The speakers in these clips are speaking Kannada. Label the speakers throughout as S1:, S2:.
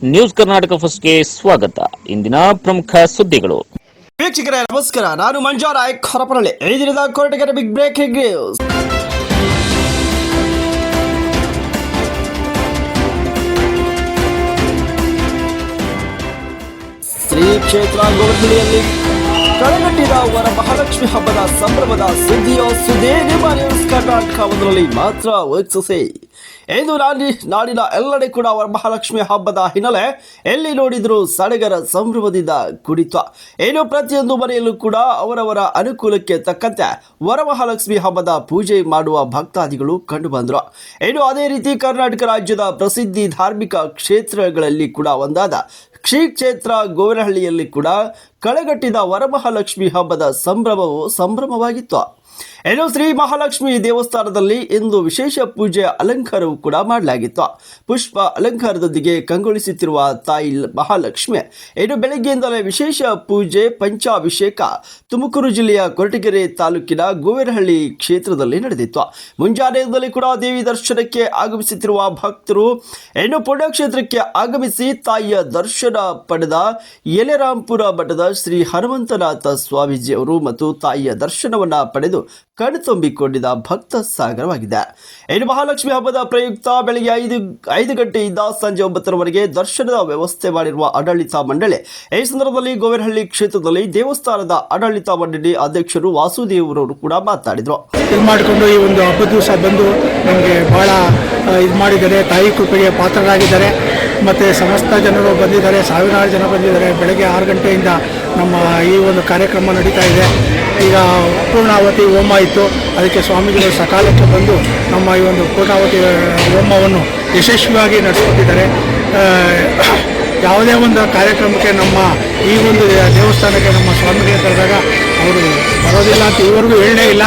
S1: ನ್ಯೂಸ್ ಕರ್ನಾಟಕ ಫಸ್ಟ್ಗೆ ಸ್ವಾಗತ. ಇಂದಿನ ಪ್ರಮುಖ ಸುದ್ದಿಗಳು.
S2: ವೀಕ್ಷಕರೇ ನಮಸ್ಕಾರ, ನಾನು ಮಂಜಾರಾಯ್ ಹೊರಪರಳ್ಳಿ. ಈ ದಿನದ Koratagere big breaking news. Shri ಕ್ಷೇತ್ರ ಗೋವರ್ಧನೆಯಲ್ಲಿ ಕಳೆಗಟ್ಟಿದ ವರಮಹಾಲಕ್ಷ್ಮಿ ಹಬ್ಬದ ಸಂಭ್ರಮದ ಸುದ್ದಿಯೋ ಸುದ್ದಿ ನಿಮ್ಮ ನ್ಯೂಸ್ ಕರ್ನಾಟಕ ಒಂದರಲ್ಲಿ ಮಾತ್ರ ವೀಕ್ಷಿಸಿ. ಇಂದು ನಾಡಿನ ಎಲ್ಲೆಡೆ ಕೂಡ ವರಮಹಾಲಕ್ಷ್ಮಿ ಹಬ್ಬದ ಹಿನ್ನೆಲೆ ಎಲ್ಲಿ ನೋಡಿದರೂ ಸಡಗರ ಸಂಭ್ರಮದಿಂದ ಕುಡಿತ. ಏನು ಪ್ರತಿಯೊಂದು ಮನೆಯಲ್ಲೂ ಕೂಡ ಅವರವರ ಅನುಕೂಲಕ್ಕೆ ತಕ್ಕಂತೆ ವರಮಹಾಲಕ್ಷ್ಮಿ ಹಬ್ಬದ ಪೂಜೆ ಮಾಡುವ ಭಕ್ತಾದಿಗಳು ಕಂಡುಬಂದರು. ಇನ್ನು ಅದೇ ರೀತಿ ಕರ್ನಾಟಕ ರಾಜ್ಯದ ಪ್ರಸಿದ್ಧಿ ಧಾರ್ಮಿಕ ಕ್ಷೇತ್ರಗಳಲ್ಲಿ ಕೂಡ ಒಂದಾದ ಶ್ರೀ ಕ್ಷೇತ್ರ ಗೋವಿನಹಳ್ಳಿಯಲ್ಲಿ ಕೂಡ ಕಳೆಗಟ್ಟಿದ ವರಮಹಾಲಕ್ಷ್ಮಿ ಹಬ್ಬದ ಸಂಭ್ರಮವಾಗಿತ್ತು. ಇನ್ನು ಶ್ರೀ ಮಹಾಲಕ್ಷ್ಮಿ ದೇವಸ್ಥಾನದಲ್ಲಿ ಇಂದು ವಿಶೇಷ ಪೂಜೆ ಅಲಂಕಾರವೂ ಕೂಡ ಮಾಡಲಾಗಿತ್ತು. ಪುಷ್ಪ ಅಲಂಕಾರದೊಂದಿಗೆ ಕಂಗೊಳಿಸುತ್ತಿರುವ ತಾಯಿ ಮಹಾಲಕ್ಷ್ಮಿ ಇನ್ನು ಬೆಳಗ್ಗೆಯಿಂದಲೇ ವಿಶೇಷ ಪೂಜೆ ಪಂಚಾಭಿಷೇಕ ತುಮಕೂರು ಜಿಲ್ಲೆಯ ಕೊರಟಗೆರೆ ತಾಲೂಕಿನ ಗೋವಿನಹಳ್ಳಿ ಕ್ಷೇತ್ರದಲ್ಲಿ ನಡೆದಿತ್ತು. ಮುಂಜಾನೆಯಿಂದಲೇ ಕೂಡ ದೇವಿ ದರ್ಶನಕ್ಕೆ ಆಗಮಿಸುತ್ತಿರುವ ಭಕ್ತರು ಇನ್ನು ಪುಣ್ಯಕ್ಷೇತ್ರಕ್ಕೆ ಆಗಮಿಸಿ ತಾಯಿಯ ದರ್ಶನ ಪಡೆದ ಯಲೆರಾಂಪುರ ಮಠದ ಶ್ರೀ ಹನುಮಂತನಾಥ ಸ್ವಾಮೀಜಿ ಅವರು ಮತ್ತು ತಾಯಿಯ ದರ್ಶನವನ್ನ ಪಡೆದು ಕಣ್ತುಂಬಿಕೊಂಡಿದ್ದ ಭಕ್ತ ಸಾಗರವಾಗಿದೆ. ಇನ್ನು ಮಹಾಲಕ್ಷ್ಮಿ ಹಬ್ಬದ ಪ್ರಯುಕ್ತ ಬೆಳಗ್ಗೆ 5 ಗಂಟೆಯಿಂದ ಸಂಜೆ 9ರವರೆಗೆ ದರ್ಶನದ ವ್ಯವಸ್ಥೆ ಮಾಡಿರುವ ಆಡಳಿತ ಮಂಡಳಿ. ಈ ಸಂದರ್ಭದಲ್ಲಿ ಗೋವಿನಹಳ್ಳಿ ಕ್ಷೇತ್ರದಲ್ಲಿ ದೇವಸ್ಥಾನದ ಆಡಳಿತ ಮಂಡಳಿ ಅಧ್ಯಕ್ಷರು ವಾಸುದೇವರವರು ಕೂಡ ಮಾತನಾಡಿದರು.
S3: ಇದು ಮಾಡಿಕೊಂಡು ಈ ಒಂದು ಹಬ್ಬದ ದಿವಸ ಬಂದು ನಮಗೆ ಬಹಳ ಇದು ಮಾಡಿದ್ದಾರೆ. ತಾಯಿ ಕೃಪೆಗೆ ಪಾತ್ರರಾಗಿದ್ದಾರೆ. ಮತ್ತು ಸಮಸ್ತ ಜನರು ಬಂದಿದ್ದಾರೆ, ಸಾವಿರಾರು ಜನ ಬಂದಿದ್ದಾರೆ. ಬೆಳಗ್ಗೆ 6 ಗಂಟೆಯಿಂದ ನಮ್ಮ ಈ ಒಂದು ಕಾರ್ಯಕ್ರಮ ನಡೀತಾ ಇದೆ. ಈಗ ಪೂರ್ಣಾವತಿ ಹೋಮ ಇತ್ತು, ಅದಕ್ಕೆ ಸ್ವಾಮೀಜಿಗಳು ಸಕಾಲಕ್ಕೆ ಬಂದು ನಮ್ಮ ಈ ಒಂದು ಪೂರ್ಣಾವತಿ ಹೋಮವನ್ನು ಯಶಸ್ವಿಯಾಗಿ ನಡೆಸ್ಕೊಟ್ಟಿದ್ದಾರೆ. ಯಾವುದೇ ಒಂದು ಕಾರ್ಯಕ್ರಮಕ್ಕೆ ನಮ್ಮ ಈ ಒಂದು ದೇವಸ್ಥಾನಕ್ಕೆ ನಮ್ಮ ಸ್ವಾಮಿಗಳು ಕರೆದಾಗ ಅವರು ಬರೋದಿಲ್ಲ ಅಂತ ಇವರೆಗೂ ಹೇಳೇ ಇಲ್ಲ.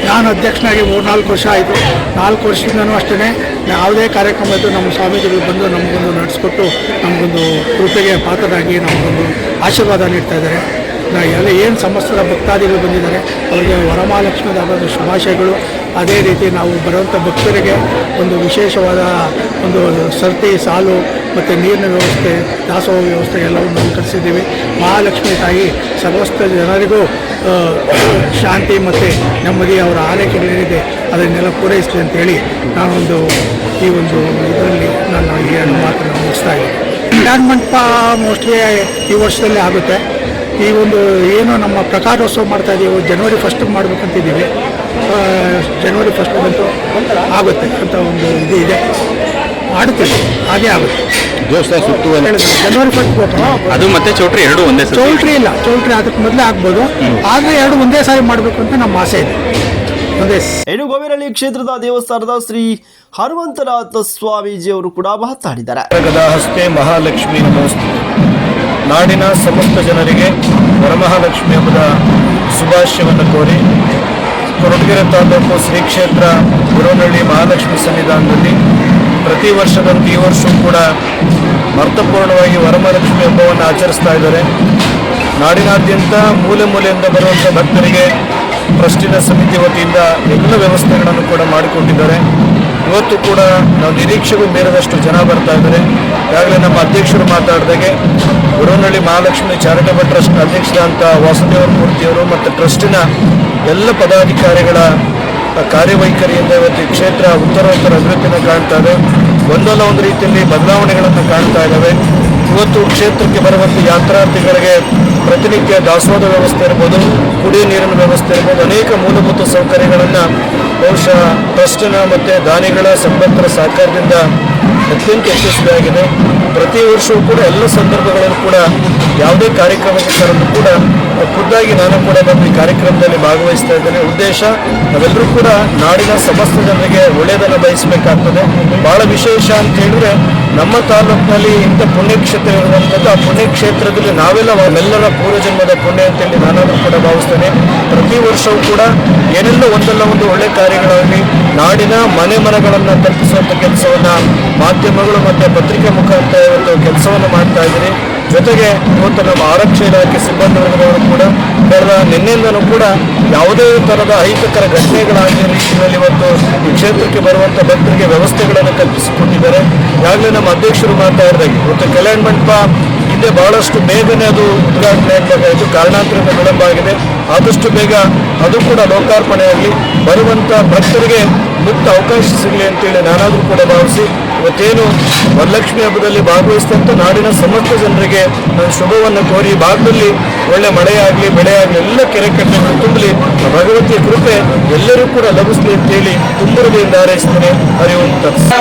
S3: ನಾನು ಅಧ್ಯಕ್ಷನಾಗಿ 3-4 ವರ್ಷ ಆಯಿತು. 4 ವರ್ಷದಿಂದನೂ ಅಷ್ಟೇ ಯಾವುದೇ ಕಾರ್ಯಕ್ರಮ ಇದ್ದು ನಮ್ಮ ಸ್ವಾಮೀಜಿಗಳು ಬಂದು ನಮಗೊಂದು ನಡೆಸ್ಕೊಟ್ಟು ನಮಗೊಂದು ಕೃಪೆಗೆ ಪಾತ್ರರಾಗಿ ನಮಗೊಂದು ಆಶೀರ್ವಾದ ನೀಡ್ತಾ ಇದ್ದಾರೆ. ಎಲ್ಲ ಏನು ಸಮಸ್ತ ಭಕ್ತಾದಿಗಳು ಬಂದಿದ್ದಾರೆ ಅವರಿಗೆ ವರಮಹಾಲಕ್ಷ್ಮಿ ಹಬ್ಬದ ಶುಭಾಶಯಗಳು. ಅದೇ ರೀತಿ ನಾವು ಬರುವಂಥ ಭಕ್ತರಿಗೆ ಒಂದು ವಿಶೇಷವಾದ ಒಂದು ಸರ್ತಿ ಸಾಲು ಮತ್ತು ನೀರಿನ ವ್ಯವಸ್ಥೆ, ದಾಸೋಹ ವ್ಯವಸ್ಥೆ ಎಲ್ಲವನ್ನು ನಾವು ಕಲಿಸಿದ್ದೀವಿ. ಮಹಾಲಕ್ಷ್ಮಿ ತಾಯಿ ಸಮಸ್ತ ಜನರಿಗೂ ಶಾಂತಿ ಮತ್ತು ನೆಮ್ಮದಿ ಅವರ ಆರೈಕೆಗಳೇನಿದೆ ಅದನ್ನೆಲ್ಲ ಪೂರೈಸಲಿ ಅಂತೇಳಿ ನಾನೊಂದು ಈ ಒಂದು ಇದರಲ್ಲಿ ನಾನು ಈ ಮಾತನ್ನು ಮುಗಿಸ್ತಾ ಇದ್ದೀನಿ. ಕಲ್ಯಾಣ ಮಂಟಪ ಮೋಸ್ಟ್ಲಿ ಈ ವರ್ಷದಲ್ಲಿ ಆಗುತ್ತೆ. ಈ ಒಂದು ಏನು ನಮ್ಮ ಪ್ರಕಾರೋತ್ಸವ ಮಾಡ್ತಾ ಇದ್ದೀವಿ, ಜನವರಿ 1 ಮಾಡಬೇಕಂತಿದ್ದೀವಿ. ಜನವರಿ 1 ಅಂತೂ ಆಗುತ್ತೆ ಅಂತ ಒಂದು ಇದು ಇದೆ, ಮಾಡುತ್ತೇವೆ, ಹಾಗೆ ಆಗುತ್ತೆ.
S4: ದೇವಸ್ಥಾನ ಸುತ್ತುವ
S3: ಜನವರಿ 1
S4: ಅದು ಮತ್ತೆ ಚೌಟ್ರಿ ಎರಡು ಒಂದೇ
S3: ಚೌಲ್ಟ್ರಿ ಇಲ್ಲ, ಚೌಲ್ಟ್ರಿ ಅದಕ್ಕೆ ಮೊದಲೇ ಆಗ್ಬೋದು, ಆದರೆ ಎರಡು ಒಂದೇ ಸಾರಿ ಮಾಡಬೇಕು ಅಂತ ನಮ್ಮ ಆಸೆ ಇದೆ.
S2: ಇನ್ನು ಗೋವಿನಹಳ್ಳಿ ಕ್ಷೇತ್ರದ ದೇವಸ್ಥಾನದ ಶ್ರೀ ಹನುಮಂತನಾಥ ಸ್ವಾಮೀಜಿ ಅವರು ಕೂಡ ಮಾತನಾಡಿದ್ದಾರೆ.
S5: ಹಸ್ತೆ ಮಹಾಲಕ್ಷ್ಮಿ ನಮೋಸ್ತೆ. ನಾಡಿನ ಸಮಸ್ತ ಜನರಿಗೆ ವರಮಹಾಲಕ್ಷ್ಮಿ ಹಬ್ಬದ ಶುಭಾಶಯವನ್ನು ಕೋರಿ ಕೊರಟಗೆರೆ ತಾಲೂಕು ಶ್ರೀ ಕ್ಷೇತ್ರ ಗೋವಿನಹಳ್ಳಿ ಮಹಾಲಕ್ಷ್ಮಿ ಸನ್ನಿಧಾನದಲ್ಲಿ ಪ್ರತಿ ವರ್ಷದಂತೆ ಈ ವರ್ಷವೂ ಕೂಡ ಅರ್ಥಪೂರ್ಣವಾಗಿ ವರಮಹಾಲಕ್ಷ್ಮಿ ಹಬ್ಬವನ್ನು ಆಚರಿಸ್ತಾ ಇದ್ದಾರೆ. ನಾಡಿನಾದ್ಯಂತ ಮೂಲೆ ಮೂಲೆಯಿಂದ ಬರುವಂಥ ಭಕ್ತರಿಗೆ ಟ್ರಸ್ಟಿನ ಸಮಿತಿ ವತಿಯಿಂದ ಎಲ್ಲ ವ್ಯವಸ್ಥೆಗಳನ್ನು ಕೂಡ ಮಾಡಿಕೊಂಡಿದ್ದಾರೆ. ಇವತ್ತು ಕೂಡ ನಾವು ನಿರೀಕ್ಷೆಗೂ ಮೀರಿದಷ್ಟು ಜನ ಬರ್ತಾ ಇದ್ದಾರೆ. ಈಗಾಗಲೇ ನಮ್ಮ ಅಧ್ಯಕ್ಷರು ಮಾತಾಡಿದಾಗೆ ಗೋವಿನಹಳ್ಳಿ ಮಹಾಲಕ್ಷ್ಮಿ ಚಾರಿಟಬಲ್ ಟ್ರಸ್ಟ್ ಅಧ್ಯಕ್ಷರಾದಂಥ ವಾಸುದೇವ ಮೂರ್ತಿಯವರು ಮತ್ತು ಟ್ರಸ್ಟಿನ ಎಲ್ಲ ಪದಾಧಿಕಾರಿಗಳ ಕಾರ್ಯವೈಖರಿಯಿಂದ ಇವತ್ತು ಕ್ಷೇತ್ರ ಉತ್ತರೋತ್ತರ ಅಭಿವೃದ್ಧಿಯನ್ನು ಕಾಣ್ತಾ ಇದೆ. ಒಂದಲ್ಲ ಒಂದು ರೀತಿಯಲ್ಲಿ ಬದಲಾವಣೆಗಳನ್ನು ಕಾಣ್ತಾ ಇದ್ದಾವೆ. ಇವತ್ತು ಕ್ಷೇತ್ರಕ್ಕೆ ಬರುವಂಥ ಯಾತ್ರಾರ್ಥಿಗಳಿಗೆ ಪ್ರತಿನಿತ್ಯ ದಾಸೋಹದ ವ್ಯವಸ್ಥೆ ಇರ್ಬೋದು, ಕುಡಿಯುವ ನೀರಿನ ವ್ಯವಸ್ಥೆ ಇರ್ಬೋದು, ಅನೇಕ ಮೂಲಭೂತ ಸೌಕರ್ಯಗಳನ್ನು ಬಹುಶಃ ಟ್ರಸ್ಟಿನ ಮತ್ತು ದಾನಿಗಳ ಸಂಬಂಧರ ಸಹಕಾರದಿಂದ ಅತ್ಯಂತ ಯಶಸ್ವಿಯಾಗಿದೆ. ಪ್ರತಿ ವರ್ಷವೂ ಕೂಡ ಎಲ್ಲ ಸಂದರ್ಭಗಳಲ್ಲೂ ಕೂಡ ಯಾವುದೇ ಕಾರ್ಯಕ್ರಮಕ್ಕೆ ಕರೆದು ಕೂಡ ಖುದ್ದಾಗಿ ನಾನು ಕೂಡ ಬಂದು ಈ ಕಾರ್ಯಕ್ರಮದಲ್ಲಿ ಭಾಗವಹಿಸ್ತಾ ಇದ್ದೇನೆ. ಉದ್ದೇಶ ನಾವೆಲ್ಲರೂ ಕೂಡ ನಾಡಿನ ಸಮಸ್ತ ಜನರಿಗೆ ಒಳ್ಳೆಯದನ್ನು ಬಯಸಬೇಕಾಗ್ತದೆ. ಭಾಳ ವಿಶೇಷ ಅಂತ ಹೇಳಿದ್ರೆ ನಮ್ಮ ತಾಲೂಕಿನಲ್ಲಿ ಇಂಥ ಪುಣ್ಯಕ್ಷೇತ್ರ ಇರುವಂಥದ್ದು. ಆ ಪುಣ್ಯಕ್ಷೇತ್ರದಲ್ಲಿ ನಾವೆಲ್ಲರ ಪೂರ್ವಜನ್ಮದ ಪುಣ್ಯ ಅಂತೇಳಿ ನಾನಾದರೂ ಕೂಡ ಭಾವಿಸ್ತೇನೆ. ಪ್ರತಿ ವರ್ಷವೂ ಕೂಡ ಏನೆಲ್ಲ ಒಂದಲ್ಲ ಒಂದು ಒಳ್ಳೆ ಕಾರ್ಯಗಳಾಗಲಿ ನಾಡಿನ ಮನೆಗಳನ್ನು ತಲುಪಿಸುವಂಥ ಕೆಲಸವನ್ನು ಮಾಧ್ಯಮಗಳು ಮತ್ತು ಪತ್ರಿಕೆ ಮುಖಾಂತರ ಇವತ್ತು ಕೆಲಸವನ್ನು ಮಾಡ್ತಾ ಇದ್ದೀನಿ. ಜೊತೆಗೆ ಇವತ್ತು ನಮ್ಮ ಆರಕ್ಷಣಾ ಇಲಾಖೆ ಸಿಬ್ಬಂದಿ ವರ್ಗದವರು ಕೂಡ ಕಳೆದ ನಿನ್ನೆಯಿಂದನೂ ಕೂಡ ಯಾವುದೇ ಥರದ ಅಹಿತಕರ ಘಟನೆಗಳಾಗಿರೋ ರೀತಿಯಲ್ಲಿ ಇವತ್ತು ಈ ಕ್ಷೇತ್ರಕ್ಕೆ ಬರುವಂಥ ಭಕ್ತರಿಗೆ ವ್ಯವಸ್ಥೆಗಳನ್ನು ಕಲ್ಪಿಸಿಕೊಟ್ಟಿದ್ದಾರೆ. ಈಗಾಗಲೇ ನಮ್ಮ ಅಧ್ಯಕ್ಷರು ಮಾತಾಡಿದಾಗೆ ಇವತ್ತು ಕಲ್ಯಾಣ ಮಂಟಪ ಹಿಂದೆ ಬಹಳಷ್ಟು ಬೇಗನೆ ಅದು ಉದ್ಘಾಟನೆ ಆಗಬೇಕಾಯಿತು, ಕಾರಣಾಂತರದಿಂದ ವಿಳಂಬ ಆಗಿದೆ. ಆದಷ್ಟು ಬೇಗ ಅದು ಕೂಡ ಲೋಕಾರ್ಪಣೆ ಆಗಲಿ, ಬರುವಂಥ ಭಕ್ತರಿಗೆ ಮುಕ್ತ ಅವಕಾಶ ಸಿಗಲಿ ಅಂತೇಳಿ ನಾನಾದರೂ ಕೂಡ ಭಾವಿಸಿ ಇವತ್ತೇನು ವರಲಕ್ಷ್ಮಿ ಹಬ್ಬದಲ್ಲಿ ಭಾಗವಹಿಸಿದಂಥ ನಾಡಿನ ಸಮಸ್ತ ಜನರಿಗೆ ನಾನು ಶುಭವನ್ನು ಕೋರಿ ಭಾಗದಲ್ಲಿ ಒಳ್ಳೆ ಮಳೆಯಾಗಲಿ ಬೆಳೆಯಾಗಲಿ ಎಲ್ಲ ಕೆರೆ ಕಟ್ಟೆಗಳು ತುಂಬಲಿ, ಭಗವತಿಯ ಕೃಪೆ ಎಲ್ಲರೂ ಕೂಡ ಲಭಿಸಲಿ ಅಂತೇಳಿ ತುಂಬ ಹೃದಯದಿಂದ ಹಾರೈಸ್ತೇನೆ. ಹರಿ ಓಂ ತತ್ಸತ್.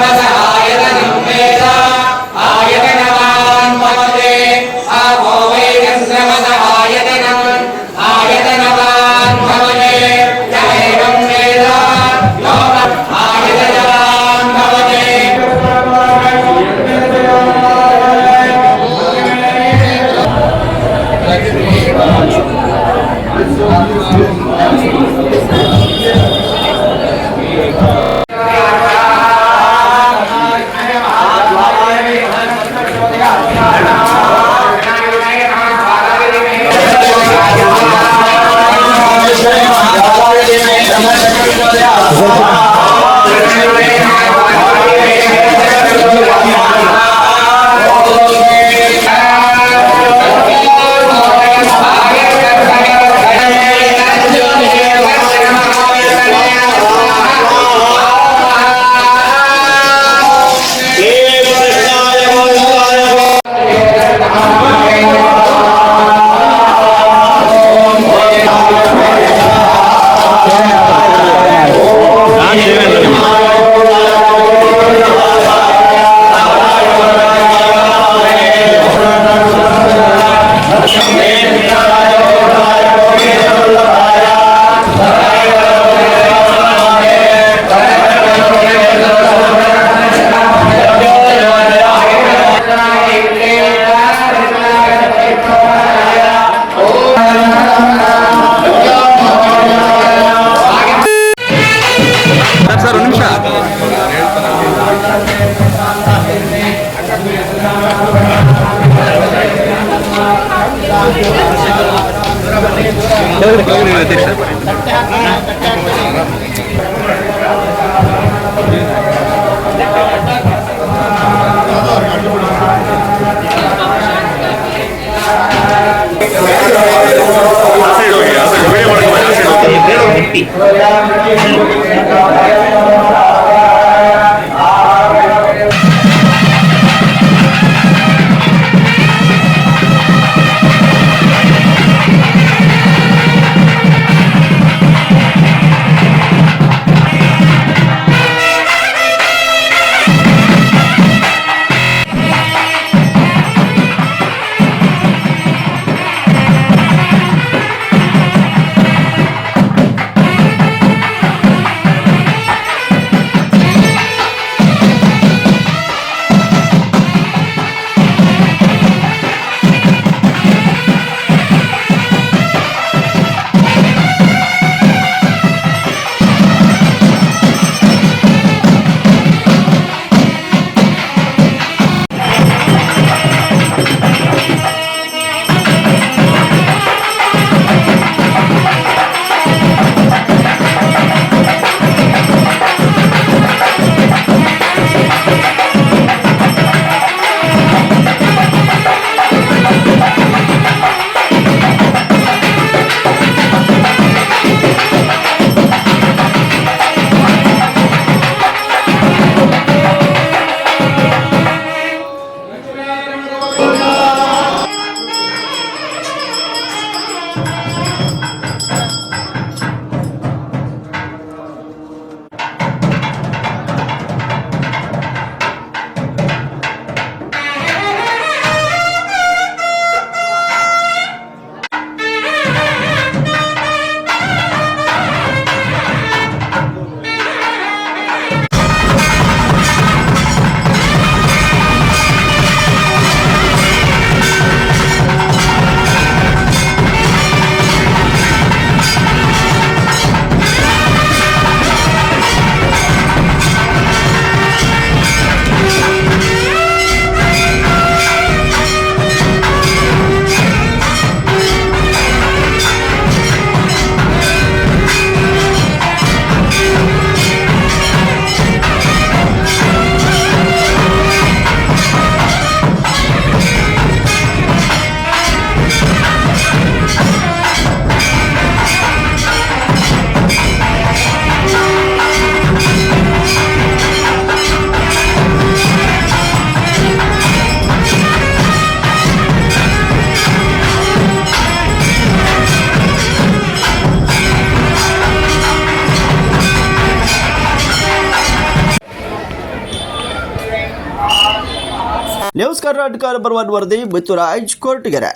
S2: ನ್ಯೂಸ್ ಕರ್ನಾಟಕ ನಂಬರ್ 1 ವರದಿ ಮುತ್ತುರಾಜ್ ಕೊರಟಗೆರೆ.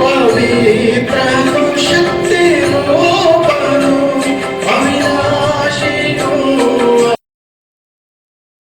S6: ಪವಿತ್ರ ಶಕ್ತಿ